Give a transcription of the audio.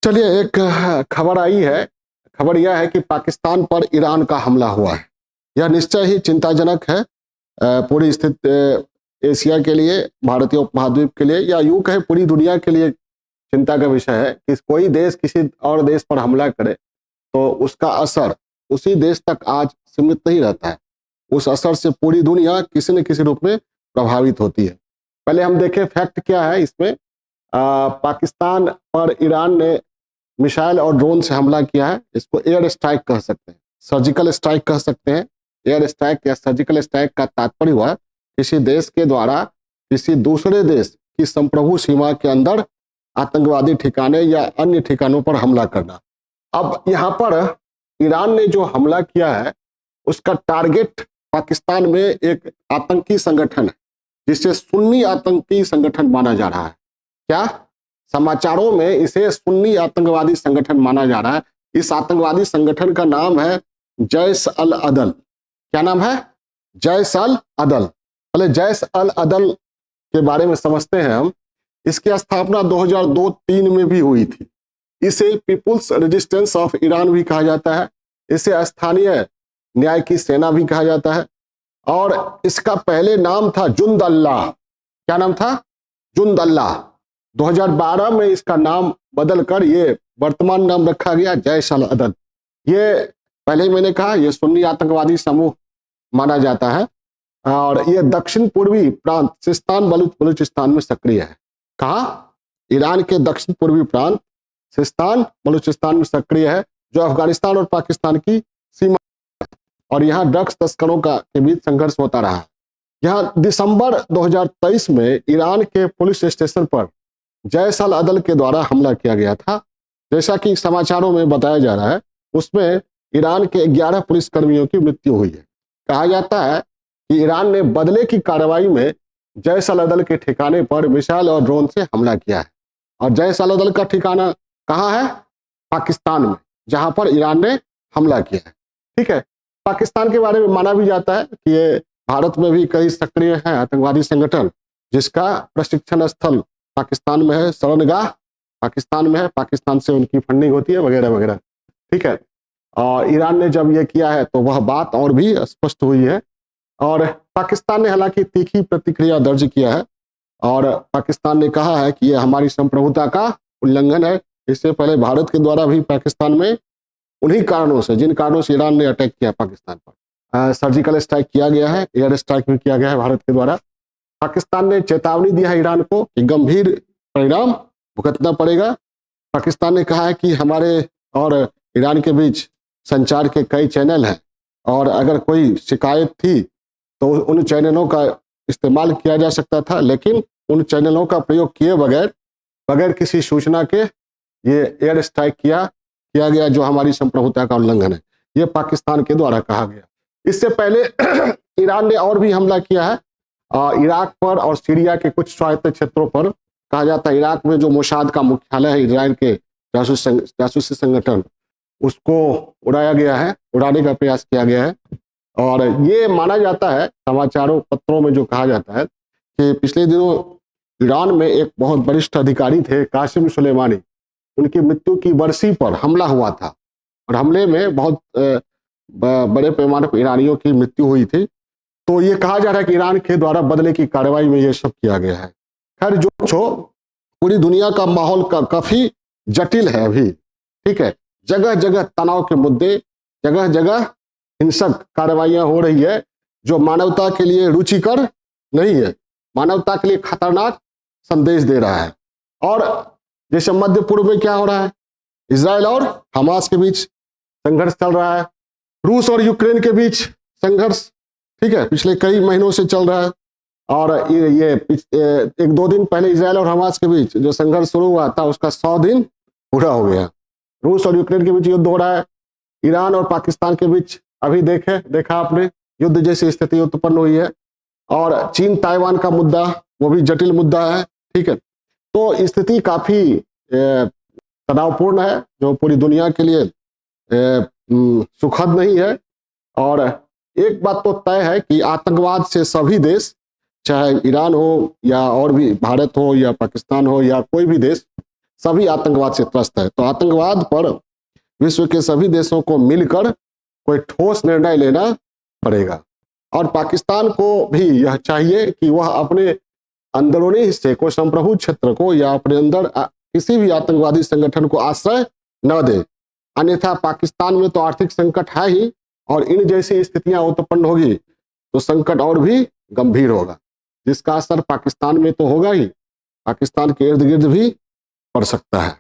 चलिए, एक खबर आई है। खबर यह है कि पाकिस्तान पर ईरान का हमला हुआ है। यह निश्चय ही चिंताजनक है पूरी स्थिति एशिया के लिए, भारतीय उपमहाद्वीप के लिए, या यूं कहे पूरी दुनिया के लिए चिंता का विषय है कि कोई देश किसी और देश पर हमला करे तो उसका असर उसी देश तक आज सीमित नहीं रहता है। उस असर से पूरी दुनिया किसी न किसी रूप में प्रभावित होती है। पहले हम देखें फैक्ट क्या है इसमें। पाकिस्तान पर ईरान ने मिसाइल और ड्रोन से हमला किया है। इसको एयर स्ट्राइक कह सकते हैं, सर्जिकल स्ट्राइक कह सकते हैं। एयर स्ट्राइक या सर्जिकल स्ट्राइक का तात्पर्य हुआ किसी देश के द्वारा किसी दूसरे देश की संप्रभु सीमा के अंदर आतंकवादी ठिकाने या अन्य ठिकानों पर हमला करना। अब यहाँ पर ईरान ने जो हमला किया है उसका टारगेट पाकिस्तान में एक आतंकी संगठन है जिसे सुन्नी आतंकी संगठन माना जा रहा है। क्या समाचारों में इसे सुन्नी आतंकवादी संगठन माना जा रहा है। इस आतंकवादी संगठन का नाम है जैश अल अदल। क्या नाम है? जैश अल अदल। पहले जैश अल अदल के बारे में समझते हैं हम। इसकी स्थापना 2002-3 में भी हुई थी। इसे पीपुल्स रेजिस्टेंस ऑफ ईरान भी कहा जाता है। इसे स्थानीय न्याय की सेना भी कहा जाता है। और इसका पहले नाम था जुंद अल्लाह। क्या नाम था? जुंद अल्लाह। 2012 में इसका नाम बदलकर ये वर्तमान नाम रखा गया जैश अल अदल। ये पहले मैंने कहा ये सुन्नी आतंकवादी समूह माना जाता है और ये दक्षिण पूर्वी प्रांत सिस्तान बलूचिस्तान में सक्रिय है। कहाँ? ईरान के दक्षिण पूर्वी प्रांत सिस्तान बलूचिस्तान में सक्रिय है, जो अफगानिस्तान और पाकिस्तान की सीमा है। और यहाँ ड्रग्स तस्करों के बीच संघर्ष होता रहा है। यहाँ दिसंबर 2023 में ईरान के पुलिस स्टेशन पर जैश अल अदल के द्वारा हमला किया गया था। जैसा कि समाचारों में बताया जा रहा है उसमें ईरान के 11 पुलिसकर्मियों की मृत्यु हुई है। कहा जाता है कि ईरान ने बदले की कार्रवाई में जैश अल अदल के ठिकाने पर मिसाइल और ड्रोन से हमला किया है। और जैश अल अदल का ठिकाना कहाँ है? पाकिस्तान में, जहां पर ईरान ने हमला किया है। ठीक है। पाकिस्तान के बारे में माना भी जाता है कि ये भारत में भी कई सक्रिय है आतंकवादी संगठन जिसका प्रशिक्षण स्थल पाकिस्तान में है, शरणगाह पाकिस्तान में है, पाकिस्तान से उनकी फंडिंग होती है वगैरह वगैरह। ठीक है। और ईरान ने जब ये किया है तो वह बात और भी स्पष्ट हुई है। और पाकिस्तान ने हालांकि तीखी प्रतिक्रिया दर्ज किया है और पाकिस्तान ने कहा है कि यह हमारी संप्रभुता का उल्लंघन है। इससे पहले भारत के द्वारा भी पाकिस्तान में उन्हीं कारणों से जिन कारणों से ईरान ने अटैक किया पाकिस्तान पर सर्जिकल स्ट्राइक किया गया है, एयर स्ट्राइक भी किया गया है भारत के द्वारा। पाकिस्तान ने चेतावनी दिया है ईरान को कि गंभीर परिणाम भुगतना पड़ेगा। पाकिस्तान ने कहा है कि हमारे और ईरान के बीच संचार के कई चैनल हैं और अगर कोई शिकायत थी तो उन चैनलों का इस्तेमाल किया जा सकता था, लेकिन उन चैनलों का प्रयोग किए बगैर किसी सूचना के ये एयर स्ट्राइक किया गया जो हमारी संप्रभुता का उल्लंघन है। ये पाकिस्तान के द्वारा कहा गया। इससे पहले ईरान ने और भी हमला किया है इराक पर और सीरिया के कुछ स्वायत्त क्षेत्रों पर। कहा जाता है इराक में जो मोसाद का मुख्यालय है इजराइल के जासूसी संगठन, उसको उड़ाया गया है, उड़ाने का प्रयास किया गया है। और ये माना जाता है समाचारों पत्रों में जो कहा जाता है कि पिछले दिनों ईरान में एक बहुत वरिष्ठ अधिकारी थे कासिम सुलेमानी, उनकी मृत्यु की बरसी पर हमला हुआ था और हमले में बहुत बड़े पैमाने पर ईरानियों की मृत्यु हुई थी। तो ये कहा जा रहा है कि ईरान के द्वारा बदले की कार्रवाई में ये सब किया गया है। खैर जो पूरी दुनिया का माहौल काफी जटिल है अभी। ठीक है। जगह जगह तनाव के मुद्दे, जगह जगह हिंसक कार्रवाइयां हो रही है जो मानवता के लिए रुचिकर नहीं है, मानवता के लिए खतरनाक संदेश दे रहा है। और जैसे मध्य पूर्व में क्या हो रहा है, इजराइल और हमास के बीच संघर्ष चल रहा है, रूस और यूक्रेन के बीच संघर्ष, ठीक है, पिछले कई महीनों से चल रहा है। और ये 1-2 दिन पहले इजराइल और हमास के बीच जो संघर्ष शुरू हुआ था उसका 100 दिन पूरा हो गया। रूस और यूक्रेन के बीच युद्ध हो रहा है। ईरान और पाकिस्तान के बीच अभी देखा आपने युद्ध जैसी स्थिति उत्पन्न हुई है। और चीन ताइवान का मुद्दा वो भी जटिल मुद्दा है। ठीक है। तो स्थिति काफी तनावपूर्ण है जो पूरी दुनिया के लिए सुखद नहीं है। और एक बात तो तय है कि आतंकवाद से सभी देश, चाहे ईरान हो या और भी भारत हो या पाकिस्तान हो या कोई भी देश, सभी आतंकवाद से त्रस्त है। तो आतंकवाद पर विश्व के सभी देशों को मिलकर कोई ठोस निर्णय लेना पड़ेगा और पाकिस्तान को भी यह चाहिए कि वह अपने अंदरूनी हिस्से को, संप्रभु क्षेत्र को या अपने अंदर किसी भी आतंकवादी संगठन को आश्रय न दे। अन्यथा पाकिस्तान में तो आर्थिक संकट है ही और इन जैसी स्थितियां उत्पन्न होगी तो संकट और भी गंभीर होगा, जिसका असर पाकिस्तान में तो होगा ही, पाकिस्तान के इर्द गिर्द भी पड़ सकता है।